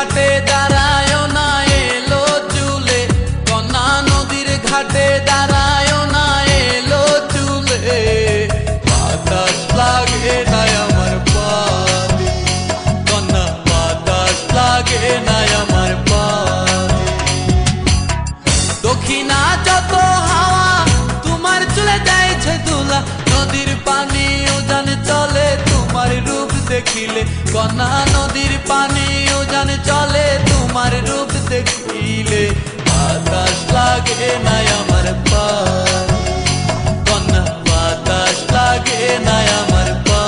ঘাটে দাঁড়ায় না এলো চুলে, কন্যা নদীর ঘাটে দাঁড়ায় না এলো চুলে। বাতাস লাগে না আমার পালে, কন্যা বাতাস লাগে না আমার পালে। দক্ষিণা যত হাওয়া তোমার চলে যাইছে দুলা, নদীর পানি উজান চলে তোমার রূপ দেখিলে, কন্যা নদীর পানি উজান চলে তোমার রূপ দেখিলে। বাতাস লাগে না আমার পালে, কন্যা বাতাস লাগে না আমার পালে।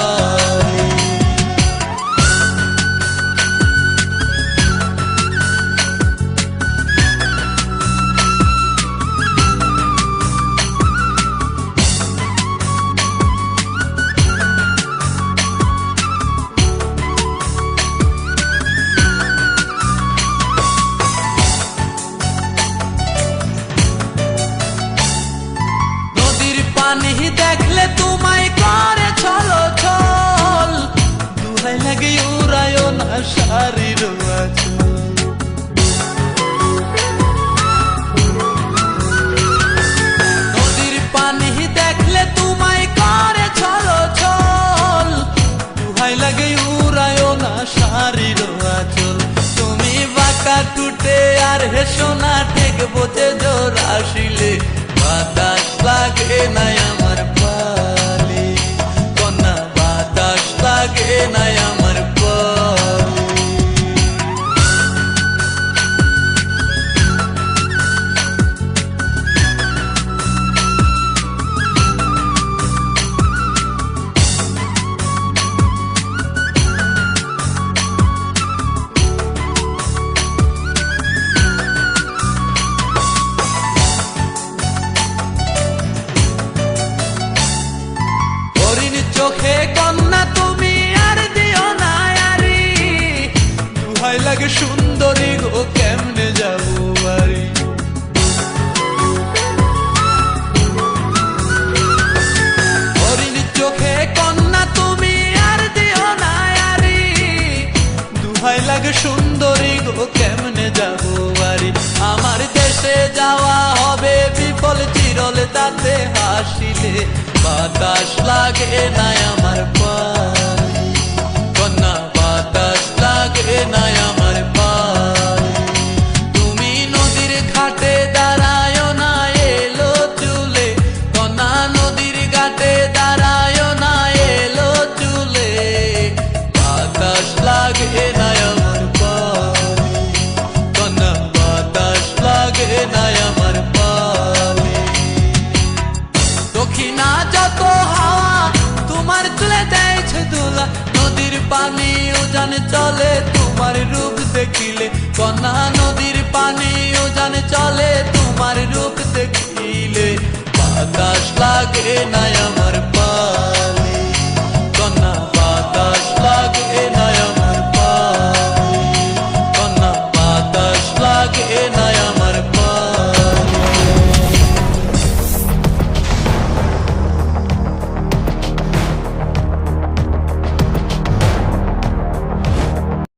পানি দেখলে তোমায় করে ছলো ছল, দুহাই লাগে উড়ায় না শাড়ির আঁচল। নদীর পানি দেখলে তোমায় করে ছলো ছল, দুহাই লাগে উড়ায় না শাড়ির আঁচল। তুমি বাঁকা টুটে আর হেসো না ঠেক বোঝে জোর আসিলে, বাতাস লাগে না আমার পালে, কন্যা বাতাস লাগে না আমার পালে। চোখে কন্যা তুমি আর দিও না আরি, দুহাই লাগে সুন্দরী গো কেমনে যাবো বাড়ি। হরিণ চোখে কন্যা তুমি আর দিও না আরি, দুহাই লাগে সুন্দরী গো কেমনে যাবো বাড়ি। আমার দেশে যাওয়া হবে বিফল চিরল তাতে হাসিলে, বাতাস লাগে না আমার পালে, কন্যা বাতাস লাগে না আমার পালে। তুমি নদীর ঘাটে দাঁড়ায় না এলো চুলে, কন্যা নদীর ঘাটে দাঁড়ায় না এলো চুলে। বাতাস লাগে না আমার পালে, কন্যা বাতাস লাগে না আমার পালে। দক্ষিণা যত হাওয়া তোমার চলে যাইছে দুলা, নদীর পানি উজান চলে তোমার রূপ দেখিলে, কন্যা নদীর পানি উজান চলে তোমার রূপ দেখিলে। বাতাস লাগে না আমার